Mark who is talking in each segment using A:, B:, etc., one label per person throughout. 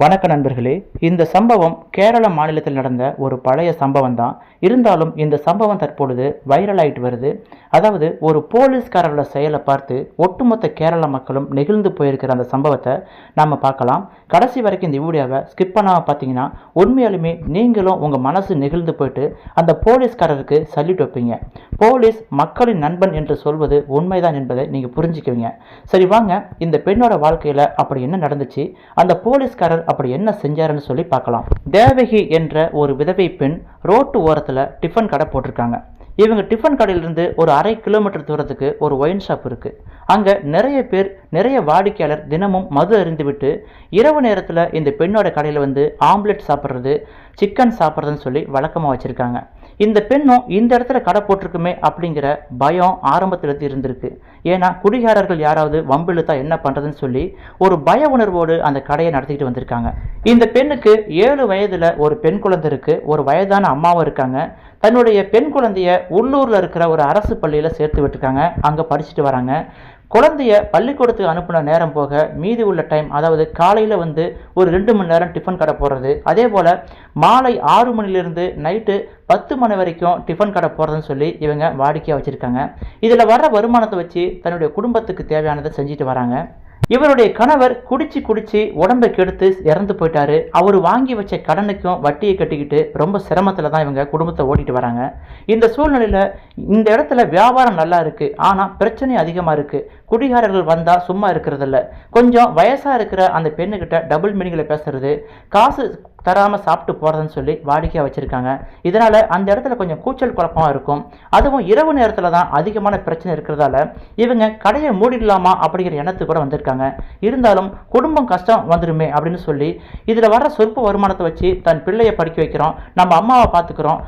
A: வணக்க நண்பர்களே. இந்த சம்பவம் கேரள மாநிலத்தில் நடந்த ஒரு பழைய சம்பவம் தான். இருந்தாலும் இந்த சம்பவம் தற்பொழுது வைரல் ஆகிட்டு வருது. அதாவது ஒரு போலீஸ்காரரோட செயலை பார்த்து ஒட்டுமொத்த கேரள மக்களும் நெகிழ்ந்து போயிருக்கிற அந்த சம்பவத்தை நாம் பார்க்கலாம். கடைசி வரைக்கும் இந்த வீடியோவை ஸ்கிப் பண்ணாமல் பார்த்தீங்கன்னா உண்மையாலுமே நீங்களும் உங்கள் மனசு நெகிழ்ந்து போயிட்டு அந்த போலீஸ்காரருக்கு சல்யூட் வைப்பீங்க. போலீஸ் மக்களின் நண்பன் என்று சொல்வது உண்மைதான் என்பதை நீங்கள் புரிஞ்சுக்குவீங்க. சரி வாங்க, இந்த பெண்ணோட வாழ்க்கையில் அப்படி என்ன நடந்துச்சு, அந்த போலீஸ்காரர் அப்படி என்ன செஞ்சாருன்னு சொல்லி பார்க்கலாம். தேவகி என்ற ஒரு விதவை பெண் ரோட்டு ஓரத்தில் டிஃபன் கடை போட்டிருக்காங்க. இவங்க டிஃபன் கடையிலிருந்து ஒரு 1/2 கிலோமீட்டர் தூரத்துக்கு ஒரு ஒயின் ஷாப் இருக்குது. அங்கே நிறைய வாடிக்கையாளர் தினமும் மது அருந்துவிட்டு இரவு நேரத்தில் இந்த பெண்ணோட கடையில் வந்து ஆம்லெட் சாப்பிட்றது, சிக்கன் சாப்பிட்றதுன்னு சொல்லி வழக்கமாக வச்சுருக்காங்க. இந்த பெண்ணும் இந்த இடத்துல கடை போட்டிருக்குமே அப்படிங்கிற பயம் ஆரம்பத்தில் இருந்திருக்கு. ஏன்னா குடிகாரர்கள் யாராவது வம்பிழுத்தா என்ன பண்ணுறதுன்னு சொல்லி ஒரு பய உணர்வோடு அந்த கடையை நடத்திக்கிட்டு வந்திருக்காங்க. இந்த பெண்ணுக்கு 7 வயதில் ஒரு பெண் குழந்தை இருக்குது. ஒரு வயதான அம்மாவும் இருக்காங்க. தன்னுடைய பெண் குழந்தைய உள்ளூரில் இருக்கிற ஒரு அரசு பள்ளியில் சேர்த்து விட்டுருக்காங்க. அங்கே படிச்சுட்டு வராங்க. குழந்தைய பள்ளிக்கூடத்துக்கு அனுப்பின நேரம் போக மீதி உள்ள டைம், அதாவது காலையில் வந்து ஒரு 2 மணி நேரம் டிஃபன் கடை போடுறது, அதே போல் மாலை 6 மணிலிருந்து நைட்டு 10 மணி வரைக்கும் டிஃபன் கடை போடுறதுன்னு சொல்லி இவங்க வாடிக்கையாக வச்சுருக்காங்க. இதில் வர்ற வருமானத்தை வச்சு தன்னுடைய குடும்பத்துக்கு தேவையானதை செஞ்சுட்டு வராங்க. இவருடைய கணவர் குடிச்சு உடம்பை கெடுத்து இறந்து போயிட்டாரு. அவர் வாங்கி வச்ச கடனுக்கும் வட்டியை கட்டிக்கிட்டு ரொம்ப சிரமத்தில் தான் இவங்க குடும்பத்தை ஓட்டிட்டு வராங்க. இந்த சூழ்நிலையில் இந்த இடத்துல வியாபாரம் நல்லா இருக்கு, ஆனால் பிரச்சனை அதிகமாக இருக்கு. குடிகாரர்கள் வந்தால் சும்மா இருக்கிறதில்ல. கொஞ்சம் வயசாக இருக்கிற அந்த பெண்ணுக்கிட்ட டபுள் மீனிங்கில் பேசுறது, காசு தராமல் சாப்பிட்டு போகிறதுன்னு சொல்லி வாடிக்கையாக வச்சுருக்காங்க. இதனால் அந்த இடத்துல கொஞ்சம் கூச்சல் குழப்பமாக இருக்கும். அதுவும் இரவு நேரத்தில் தான் அதிகமான பிரச்சனை இருக்கிறதால இவங்க கடையை மூடிடலாமா அப்படிங்கிற எண்ணத்துக்கு கூட வந்திருக்காங்க. இருந்தாலும் குடும்பம் கஷ்டம் வந்துடுமே அப்படின்னு சொல்லி இதில் வர சொற்ப வருமானத்தை வச்சு தன் பிள்ளையை படிக்க வைக்கிறோம், நம்ம அம்மாவை பார்த்துக்கிறோம்,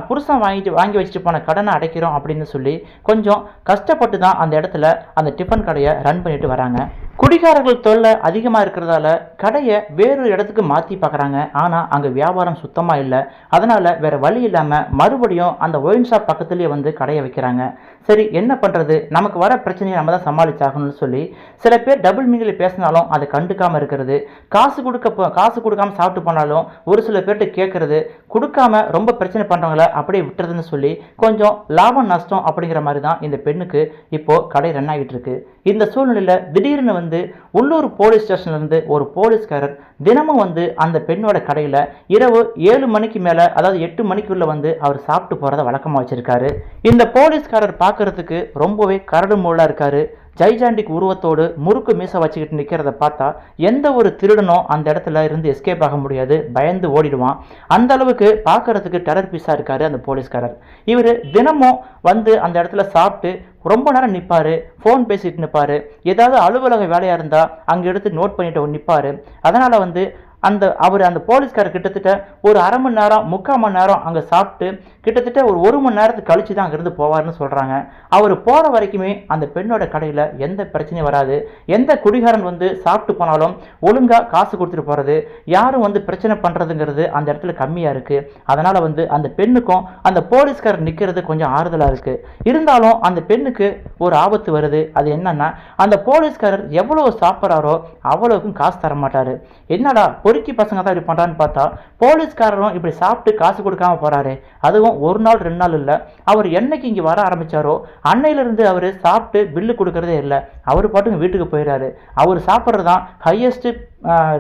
A: புருஷன் வாங்கி வச்சுட்டு போன கடனை அடைக்கிறோம் அப்படின்னு சொல்லி கொஞ்சம் கஷ்டப்பட்டு தான் அந்த இடத்துல அந்த டிஃபன் கடையை ரன் பண்ணிட்டு வராங்க. குடிகாரர்கள் தொல்லை அதிகமாக இருக்கிறதால கடையை வேறொரு இடத்துக்கு மாற்றி பார்க்குறாங்க. ஆனால் அங்கே வியாபாரம் சுத்தமாக இல்லை. அதனால் வேறு வழி இல்லாமல் மறுபடியும் அந்த ஒயின் ஷாப் பக்கத்துலேயே வந்து கடையை வைக்கிறாங்க. சரி என்ன பண்ணுறது, நமக்கு வர பிரச்சனையை நம்ம தான் சமாளிச்சாகணும்னு சொல்லி சில பேர் டபுள் மீனிங்கில் பேசினாலும் அதை கண்டுக்காமல் இருக்கிறது, காசு கொடுக்காமல் சாப்பிட்டு போனாலும் ஒரு சில பேர்கிட்ட கேட்கறது, கொடுக்காம ரொம்ப பிரச்சனை பண்ணுறவங்கள அப்படியே விட்டுறதுன்னு சொல்லி கொஞ்சம் லாபம் நஷ்டம் அப்படிங்கிற மாதிரி தான் இந்த பெண்ணுக்கு இப்போது கடை ரன் ஆகிட்டு இருக்கு. இந்த சூழ்நிலையில் திடீர்னு வந்து உள்ளூர் போலீஸ் ஸ்டேஷன்லேருந்து ஒரு போலீஸ்காரர் தினமும் வந்து அந்த பெண்ணோட கடையில் இரவு 7 மணிக்கு மேலே, அதாவது 8 மணிக்குள்ளே வந்து அவர் சாப்பிட்டு போகிறத வழக்கமாக வச்சுருக்காரு. இந்த போலீஸ்காரர் பார்க்குறதுக்கு ரொம்பவே கரடு முரடாக இருக்காரு. ஜைஜாண்டிக் உருவத்தோடு முறுக்கு மீசை வச்சுக்கிட்டு நிற்கிறத பார்த்தா எந்த ஒரு திருடனும் அந்த இடத்துல இருந்து எஸ்கேப் ஆக முடியாது, பயந்து ஓடிடுவான். அந்த அளவுக்கு பார்க்கறதுக்கு டெரர் பீஸாக இருக்காரு அந்த போலீஸ்காரர். இவர் தினமும் வந்து அந்த இடத்துல சாப்பிட்டு ரொம்ப நேரம் நிற்பார், ஃபோன் பேசிட்டு நிற்பார். ஏதாவது அலுவலக வேலையாக இருந்தால் அங்கே எடுத்து நோட் பண்ணிட்டு நிற்பார். அதனால் வந்து அந்த போலீஸ்காரர் கிட்டத்தட்ட ஒரு 1/2 மணி நேரம் 3/4 மணி நேரம் அங்கே சாப்பிட்டு கிட்டத்தட்ட ஒரு 1 மணி நேரத்துக்கு கழிச்சு தான் அங்கேருந்து போவார்னு சொல்கிறாங்க. அவர் போகிற வரைக்குமே அந்த பெண்ணோட கடையில் எந்த பிரச்சனையும் வராது. எந்த குடிகாரன் வந்து சாப்பிட்டு போனாலும் ஒழுங்காக காசு கொடுத்துட்டு போகிறது, யாரும் வந்து பிரச்சனை பண்ணுறதுங்கிறது அந்த இடத்துல கம்மியாக இருக்குது. அதனால் வந்து அந்த பெண்ணுக்கும் அந்த போலீஸ்காரர் நிற்கிறது கொஞ்சம் ஆறுதலாக இருக்குது. இருந்தாலும் அந்த பெண்ணுக்கு ஒரு ஆபத்து வருது. அது என்னன்னா, அந்த போலீஸ்காரர் எவ்வளோ சாப்பிட்றாரோ அவ்வளோக்கும் காசு தர மாட்டார். என்னடா பொறுக்கி பசங்க தான் இப்படி பண்ணுறான்னு பார்த்தா போலீஸ்காரரும் இப்படி சாப்பிட்டு காசு கொடுக்காம போகிறாரு. அதுவும் 1 நாள் 2 நாள் இல்லை, அவர் என்னைக்கு இங்கே வர ஆரம்பித்தாரோ அன்னையிலிருந்து அவர் சாப்பிட்டு பில்லு கொடுக்கறதே இல்லை. அவர் பாட்டுக்கு வீட்டுக்கு போயிடாரு. அவர் சாப்பிட்றது தான் ஹையஸ்ட்டு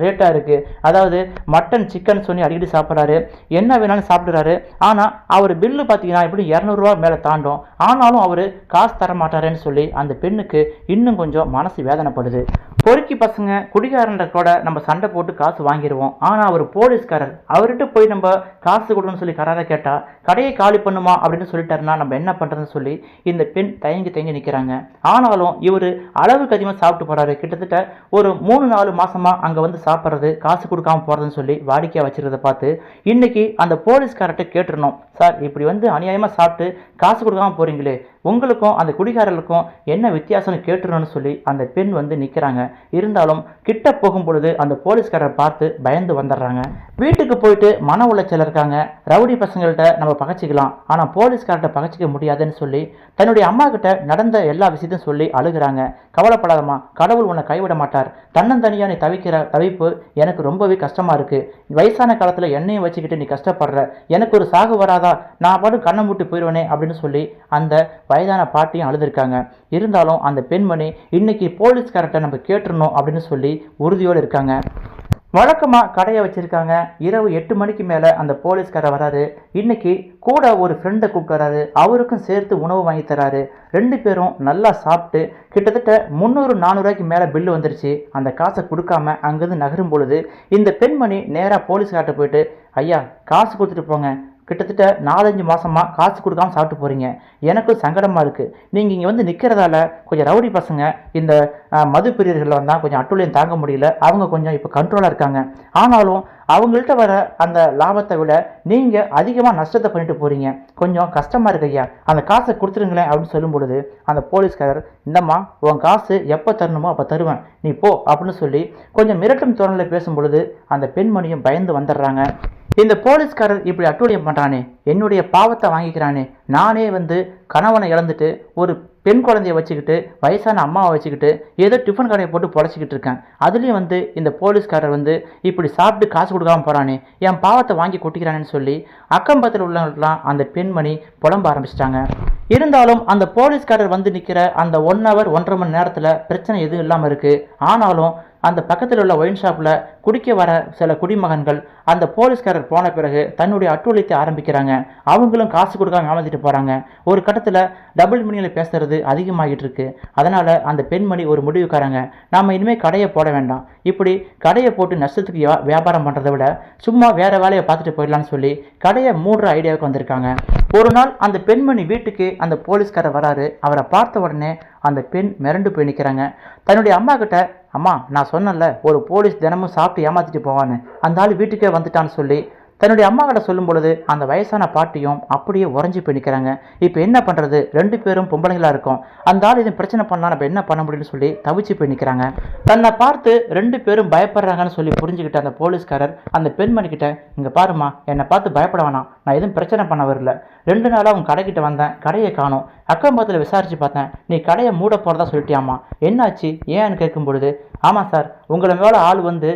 A: ரேட்டாக இருக்குது. அதாவது மட்டன் சிக்கன் சொல்லி அடிக்கடி சாப்பிட்றாரு, என்ன வேணாலும் சாப்பிட்றாரு. ஆனால் அவர் பில்லு பார்த்தீங்கன்னா எப்படி 200 ரூபா மேலே தாண்டும். ஆனாலும் அவர் காசு தர மாட்டாரேன்னு சொல்லி அந்த பெண்ணுக்கு இன்னும் கொஞ்சம் மனசு வேதனைப்படுது. பொறுக்கி பசங்க குடிகாரன்ற கூட நம்ம சண்டை போட்டு காசு வாங்கிடுவோம். ஆனால் அவர் போலீஸ்காரர், அவர்கிட்ட போய் நம்ம காசு கொடுன்னு சொல்லி கராரை கேட்டால் கடையை காலி பண்ணுமா அப்படின்னு சொல்லிட்டாருன்னா நம்ம என்ன பண்ணுறதுன்னு சொல்லி இந்த பெண் தயங்கி நிற்கிறாங்க. ஆனாலும் இவர் அளவுக்கு அதிகமாக சாப்பிட்டு போகிறாரு. கிட்டத்தட்ட ஒரு 3-4 மாதமாக அங்கே வந்து சாப்பிட்றது, காசு கொடுக்காம போகிறதுன்னு சொல்லி வாடிக்கையாக வச்சுருக்கிறத பார்த்து இன்னைக்கு அந்த போலீஸ்காரர்கிட்ட கேட்டுருணும், சார் இப்படி வந்து அநியாயமாக சாப்பிட்டு காசு கொடுக்காம போகிறீங்களே, உங்களுக்கும் அந்த குடிகாரர்களுக்கும் என்ன வித்தியாசம்னு கேட்டுருன்னு சொல்லி அந்த பெண் வந்து நிற்கிறாங்க. இருந்தாலும் கிட்ட போகும் பொழுது அந்த போலீஸ்காரரை பார்த்து பயந்து வந்துடுறாங்க. வீட்டுக்கு போயிட்டு மன உளைச்சல் இருக்காங்க. ரவுடி பசங்கள்கிட்ட நம்ம பகச்சிக்கலாம், ஆனால் போலீஸ்கார்ட்ட பகச்சிக்க முடியாதுன்னு சொல்லி தன்னுடைய அம்மா கிட்ட நடந்த எல்லா விஷயத்தையும் சொல்லி அழுகிறாங்க. கவலைப்படாதம்மா, கடவுள் உன்னை கைவிட மாட்டார். தன்னந்தனியாக நீ தவிக்கிற தவிப்பு எனக்கு ரொம்பவே கஷ்டமாக இருக்குது. வயசான காலத்தில் என்னையும் வச்சுக்கிட்டு நீ கஷ்டப்படுற, எனக்கு ஒரு சாகு வராதா, நான் பாட்டு கண்ணை மூட்டி போயிடுவேனே அப்படின்னு சொல்லி அந்த வயதான பாட்டியும் அழுதுருக்காங்க. இருந்தாலும் அந்த பெண்மணி இன்னைக்கு போலீஸ்கார்ட்ட நம்ம கேட்டுருணும் அப்படின்னு சொல்லி உறுதியோடு இருக்காங்க. வழக்கமாக கடையை வச்சுருக்காங்க. இரவு 8 மணிக்கு மேலே அந்த போலீஸ்காரர் வராரு. இன்னைக்கு கூட ஒரு ஃப்ரெண்டை கூப்பிட்டு வராரு. அவருக்கும் சேர்த்து உணவு வாங்கி தராரு. 2 பேரும் நல்லா சாப்பிட்டு கிட்டத்தட்ட 300-400 ரூபாய்க்கு மேலே பில்லு வந்துருச்சு. அந்த காசை கொடுக்காம அங்கேருந்து நகரும் பொழுது இந்த பெண்மணி நேராக போலீஸ்கார்ட்ட போயிட்டு, ஐயா காசு கொடுத்துட்டு போங்க, கிட்டத்தட்ட 4-5 மாதமாக காசு கொடுக்காம சாப்பிட்டு போகிறீங்க, எனக்கும் சங்கடமாக இருக்குது. நீங்கள் இங்கே வந்து நிற்கிறதால கொஞ்சம் ரவுடி பசங்க இந்த மது பிரியர்கள் வந்தால் கொஞ்சம் அட்டுலையும் தாங்க முடியல, அவங்க கொஞ்சம் இப்போ கண்ட்ரோலாக இருக்காங்க. ஆனாலும் அவங்கள்ட்ட வர அந்த லாபத்தை விட நீங்கள் அதிகமாக நஷ்டத்தை பண்ணிட்டு போகிறீங்க, கொஞ்சம் கஷ்டமாக இருக்கு ஐயா, அந்த காசை கொடுத்துருங்களேன் அப்படின்னு சொல்லும் பொழுது அந்த போலீஸ்காரர், இந்தம்மா உன் காசு எப்போ தரணுமோ அப்போ தருவேன், நீ போ அப்படின்னு சொல்லி கொஞ்சம் மிரட்டும் தோரணில் பேசும் பொழுது அந்த பெண்மணியும் பயந்து வந்துடுறாங்க. இந்த போலீஸ்காரர் இப்படி அட்டூழியம் பண்ணுறானே, என்னுடைய பாவத்தை வாங்கிக்கிறானே, நானே வந்து கணவனை இழந்துட்டு ஒரு பெண் குழந்தைய வச்சுக்கிட்டு வயசான அம்மாவை வச்சுக்கிட்டு ஏதோ டிஃபன் கடையை போட்டு பொழைச்சிக்கிட்டு இருக்கேன், அதுலேயும் வந்து இந்த போலீஸ்காரர் வந்து இப்படி சாப்பிட்டு காசு கொடுக்காம போகிறானே, என் பாவத்தை வாங்கி கொட்டிக்கிறானேன்னு சொல்லி அக்கம்பத்தில் உள்ளவங்களுக்கெல்லாம் அந்த பெண்மணி புலம்ப ஆரம்பிச்சிட்டாங்க. இருந்தாலும் அந்த போலீஸ்காரர் வந்து நிற்கிற அந்த 1 hour 1.5 மணி நேரத்தில் பிரச்சனை எதுவும் இல்லாமல் இருக்குது. ஆனாலும் அந்த பக்கத்தில் உள்ள ஒயின் ஷாப்பில் குடிக்க வர சில குடிமகன்கள் அந்த போலீஸ்காரர் போன பிறகு தன்னுடைய அட்டூழியத்தை ஆரம்பிக்கிறாங்க. அவங்களும் காசு கொடுக்காம ஏமாத்திட்டு போகிறாங்க. ஒரு கட்டத்தில் டபுள் மீனிங்கில் பேசுறது அதிகமாகிட்டு இருக்கு. அதனால் அந்த பெண்மணி ஒரு முடிவுக்காரங்க, நாம் இனிமேல் கடையை போட வேண்டாம், இப்படி கடையை போட்டு நஷ்டத்துக்கு வியாபாரம் பண்ணுறதை விட சும்மா வேறு வேலையை பார்த்துட்டு போயிடலான்னு சொல்லி கடையை மூடுற ஐடியாவுக்கு வந்திருக்காங்க. ஒரு நாள் அந்த பெண்மணி வீட்டுக்கு அந்த போலீஸ்காரர் வராரு. அவரை பார்த்த உடனே அந்த பெண் மிரண்டு போய் நிற்கிறாங்க. தன்னுடைய அம்மா கிட்ட, அம்மா நான் சொன்னேன்ல ஒரு போலீஸ் தினமும் சாப்பிட்டு ஏமாத்திட்டு போவான்னு, அந்த ஆள் வீட்டுக்கே வந்துட்டான்னு சொல்லி தன்னுடைய அம்மா கிட்ட சொல்லும் பொழுது அந்த வயசான பாட்டியும் அப்படியே உறைஞ்சி போய் நிற்கிறாங்க. இப்போ என்ன பண்ணுறது, 2 பேரும் பொம்பளைகளாக இருக்கும், அந்த ஆள் இது பிரச்சனை பண்ணலாம், நம்ம என்ன பண்ண முடியும்னு சொல்லி தவிச்சு போய் நிற்கிறாங்க. தன்னை பார்த்து 2 பேரும் பயப்படுறாங்கன்னு சொல்லி புரிஞ்சுக்கிட்ட அந்த போலீஸ்காரர் அந்த பெண்மணிக்கிட்ட, இங்கே பாருமா, என்னை பார்த்து பயப்பட வேணாம், நான் எதுவும் பிரச்சனை பண்ண வரல, 2 நாளாக உன் கடைக்கிட்ட வந்தேன், கடையை காணோம், அக்கம் பக்கத்தில் விசாரித்து பார்த்தேன், நீ கடையை மூட போகிறதா சொல்லிட்டியாம்மா, என்னாச்சு ஏன்னு கேட்கும் பொழுது, ஆமாம் சார், உங்களை மேலே ஆள் வந்து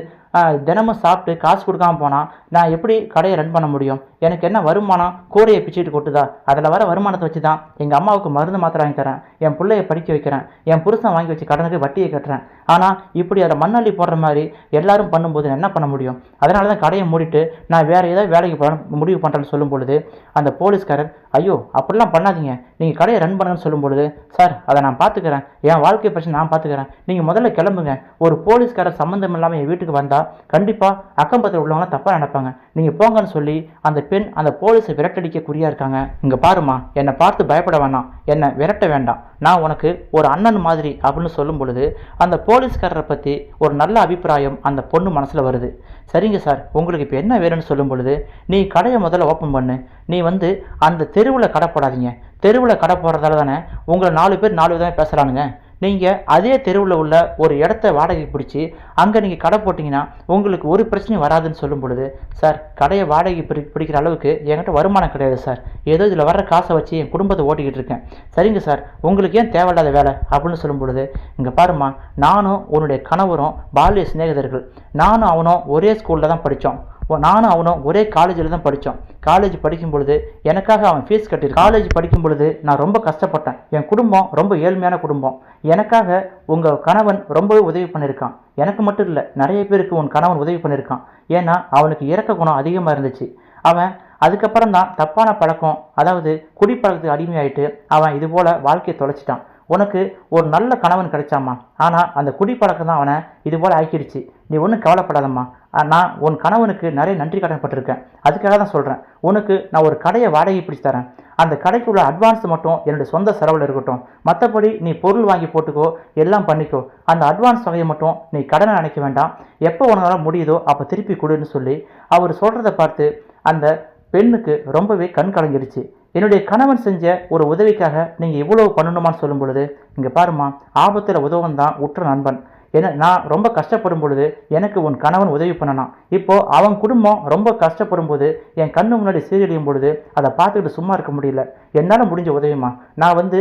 A: தினமும் சாப்பிட்டு காசு கொடுக்காம போனால் நான் எப்படி கடையை ரன் பண்ண முடியும், எனக்கு என்ன வருமானம், கூரையை பிச்சுட்டு கொட்டுதா, அதில் வர வருமானத்தை வச்சு தான் எங்கள் அம்மாவுக்கு மருந்து மாத்திரை வாங்கி தரேன், என் பிள்ளையை படிக்க வைக்கிறேன், என் புருஷன் வாங்கி வச்சு கடனுக்கு வட்டியை கட்டுறேன், ஆனால் இப்படி அதை மண்ணள்ளி போடுற மாதிரி எல்லாரும் பண்ணும்போது என்ன பண்ண முடியும், அதனால தான் கடையை மூடிட்டு நான் வேறு ஏதாவது வேலைக்கு முடிவு பண்ணுறேன்னு சொல்லும் பொழுது அந்த போலீஸ்காரர், ஐயோ அப்படிலாம் பண்ணாதீங்க, நீங்கள் கடையை ரன் பண்ணுங்கன்னு சொல்லும் பொழுது, சார் அதை நான் பார்த்துக்கிறேன், என் வாழ்க்கை பிரச்சனை நான் பார்த்துக்கிறேன், நீங்கள் முதல்ல கிளம்புங்க, ஒரு போலீஸ்காரர் சம்மந்தம் இல்லாமல் என் வீட்டுக்கு வந்தால் கண்டிப்பாக அக்கம்பத்தில் உள்ளவங்களாம் தப்பாக நினைப்பாங்க, நீங்கள் போங்கன்னு சொல்லி அந்த பெண் அந்த போலீஸை விரட்டடிக்க குறியாக இருக்காங்க. இங்கே பாருமா, என்னை பார்த்து பயப்பட வேண்டாம், என்னை விரட்ட வேண்டாம், நான் உனக்கு ஒரு அண்ணன் மாதிரி அப்படின்னு சொல்லும் பொழுது அந்த போலீஸ்காரரை பற்றி ஒரு நல்ல அபிப்பிராயம் அந்த பொண்ணு மனசில் வருது. சரிங்க சார், உங்களுக்கு இப்போ என்ன வேணும்னு சொல்லும் பொழுது, நீ கடையை முதல்ல ஓப்பன் பண்ணு, நீ வந்து அந்த தெருவில் கடை போடாதீங்க, தெருவில் கடை போடுறதால தானே உங்களை 4 பேர் 4 விதமாக பேசுகிறானுங்க, நீங்கள் அதே தெருவில் உள்ள ஒரு இடத்த வாடகைக்கு பிடிச்சி அங்கே நீங்கள் கடை போட்டிங்கன்னா உங்களுக்கு ஒரு பிரச்சனையும் வராதுன்னு சொல்லும் பொழுது, சார் கடையை வாடகை பிடிக்கிற அளவுக்கு என்கிட்ட வருமானம் கிடையாது சார், ஏதோ இதில் வர்ற காசை வச்சு என் குடும்பத்தை ஓட்டிக்கிட்டு இருக்கேன், சரிங்க சார் உங்களுக்கு ஏன் தேவையில்லாத வேலை அப்படின்னு சொல்லும் பொழுது, இங்கே பாருமா, நானும் உன்னுடைய கணவரும் பால்ய சிநேகிதர்கள், நானும் அவனும் ஒரே ஸ்கூலில் தான் படித்தோம், நானும் அவனும் ஒரே காலேஜில் தான் படித்தோம், காலேஜ் படிக்கும் பொழுது எனக்காக அவன் ஃபீஸ் கட்டியிருக்கான், காலேஜ் படிக்கும் பொழுது நான் ரொம்ப கஷ்டப்பட்டேன், என் குடும்பம் ரொம்ப ஏழ்மையான குடும்பம், எனக்காக உங்கள் கணவன் ரொம்பவே உதவி பண்ணியிருக்கான், எனக்கு மட்டும் இல்லை நிறைய பேருக்கு உன் கணவன் உதவி பண்ணியிருக்கான், ஏன்னா அவனுக்கு இரக்க குணம் அதிகமாக இருந்துச்சு, அவன் அதுக்கப்புறம் தான் தப்பான பழக்கம், அதாவது குடிப்பழக்கத்துக்கு அடிமையாயிட்டு அவன் இது போல் வாழ்க்கையை தொலைச்சிட்டான், உனக்கு ஒரு நல்ல கணவன் கிடைச்சாம்மா, ஆனால் அந்த குடிப்பழக்கம் தான் அவனை இது போல் ஆக்கிடுச்சு, நீ ஒன்றும் கவலைப்படாதம்மா, நான் உன் கணவனுக்கு நிறைய நன்றி கடன் பட்டிருக்கேன், அதுக்காக தான் சொல்கிறேன், உனக்கு நான் ஒரு கடையை வாடகை பிடிச்சி தரேன், அந்த கடைக்கு உள்ள அட்வான்ஸ் மட்டும் என்னுடைய சொந்த செலவில் இருக்கட்டும், மற்றபடி நீ பொருள் வாங்கி போட்டுக்கோ, எல்லாம் பண்ணிக்கோ, அந்த அட்வான்ஸ் தொகையை மட்டும் நீ கடனை நினைக்க வேண்டாம், எப்போ உன்னால முடியுதோ அப்போ திருப்பி கொடுன்னு சொல்லி அவர் சொல்கிறத பார்த்து அந்த பெண்ணுக்கு ரொம்பவே கண் கலங்கிடுச்சு. என்னுடைய கணவன் செஞ்ச ஒரு உதவிக்காக நீங்கள் இவ்வளவு பண்ணணுமான்னு சொல்லும் பொழுது, இங்கே பாருமா, ஆபத்தில் உதவன் தான் உற்ற நண்பன். ஏன்னா நான் ரொம்ப கஷ்டப்படும் பொழுது எனக்கு உன் கணவன் உதவி பண்ணனான். இப்போது அவன் குடும்பம் ரொம்ப கஷ்டப்படும் போது என் கண்ணு முன்னாடி சீரழியும் பொழுது அதை பார்த்துக்கிட்டு சும்மா இருக்க முடியல. என்னால் முடிஞ்ச உதவிமா. நான்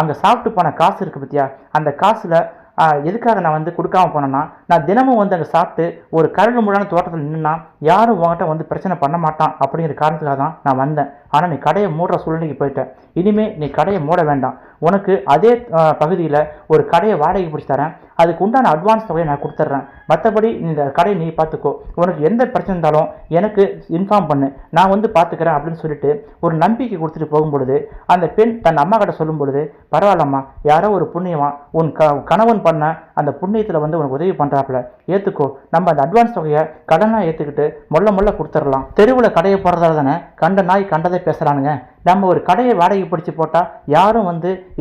A: அங்கே சாப்பிட்டு போன காசு இருக்குது பற்றியா, அந்த காசில் எதுக்காக நான் கொடுக்காம போனேன்னா, நான் தினமும் அங்கே சாப்பிட்டு ஒரு கரடு முழான தோட்டத்தில் நின்னா யாரும் உங்ககிட்ட பிரச்சனை பண்ண மாட்டான் அப்படிங்கிற காரணத்துக்காக தான் நான் வந்தேன். ஆனால் நீ கடையை மூடுற சூழ்நிலைக்கு போயிட்டேன். இனிமேல் நீ கடையை மூட வேண்டாம். உனக்கு அதே பகுதியில் ஒரு கடையை வாடகைக்கு பிடிச்சி தரேன். அதுக்கு உண்டான அட்வான்ஸ் தொகையை நான் கொடுத்துட்றேன். மற்றபடி இந்த கடையை நீ பார்த்துக்கோ. உனக்கு எந்த பிரச்சனை இருந்தாலும் எனக்கு இன்ஃபார்ம் பண்ணு, நான் பார்த்துக்கிறேன் அப்படின்னு சொல்லிட்டு ஒரு நம்பிக்கை கொடுத்துட்டு போகும்பொழுது அந்த பெண் தன் அம்மா கிட்ட சொல்லும் பொழுது, பரவாயில்லம்மா, யாரோ ஒரு புண்ணியவான் உன் கணவன் பண்ண அந்த புண்ணியத்தில் உனக்கு உதவி பண்ணுறாப்புல, ஏற்றுக்கோ. நம்ம அந்த அட்வான்ஸ் தொகையை கடனாக ஏற்றுக்கிட்டு மொள்ள கொடுத்துடலாம். தெருவில் கடையை போடுறதால தானே கண்ட நாய் கண்டதை பேசுகிறானுங்க. நம்ம ஒரு கடையை வாடகை பிடிச்சி போட்டால் யாரும்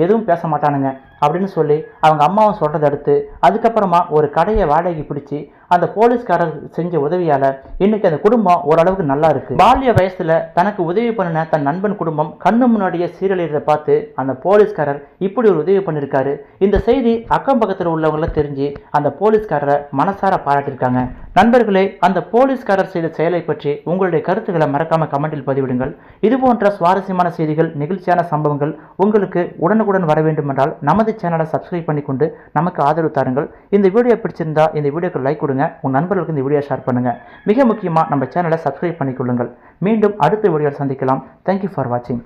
A: எதுவும் பேச மாட்டானுங்க அப்படின்னு சொல்லி அவங்க அம்மாவும் சொல்கிறத அடுத்து அதுக்கப்புறமா ஒரு கடையை வாடகை பிடிச்சி அந்த போலீஸ்காரர் செஞ்ச உதவியால் இன்னைக்கு அந்த குடும்பம் ஓரளவுக்கு நல்லா இருக்குது. பால்ய வயசில் தனக்கு உதவி பண்ணின தன் நண்பன் குடும்பம் கண்ணு முன்னாடியே சீரழிறதை பார்த்து அந்த போலீஸ்காரர் இப்படி ஒரு உதவி பண்ணியிருக்காரு. இந்த செய்தி அக்கம் பக்கத்தில் உள்ளவங்கள தெரிஞ்சு அந்த போலீஸ்காரரை மனசார பாராட்டியிருக்காங்க. நண்பர்களே, அந்த போலீஸ்காரர் செய்த செயலை பற்றி உங்களுடைய கருத்துக்களை மறக்காம கமெண்டில் பதிவிடுங்கள். இது போன்ற சுவாரஸ்யமான செய்திகள், நெகிழ்ச்சியான சம்பவங்கள் உங்களுக்கு உடனுக்குடன் வர வேண்டும் என்றால் நமது சேனலை சப்ஸ்கிரைப் பண்ணிக்கொண்டு நமக்கு ஆதரவு தாருங்கள். இந்த வீடியோ பிடிச்சிருந்தா இந்த வீடியோக்கு லைக் கொடுங்க. உங்கள் நண்பர்களுக்கு இந்த வீடியோ ஷேர் பண்ணுங்க. மிக முக்கியமாக நம்ம சேனலை சப்ஸ்கிரைப் பண்ணிக்கொள்ளுங்கள். மீண்டும் அடுத்த வீடியோவில் சந்திக்கலாம். தேங்க்யூ ஃபார் வாட்சிங்.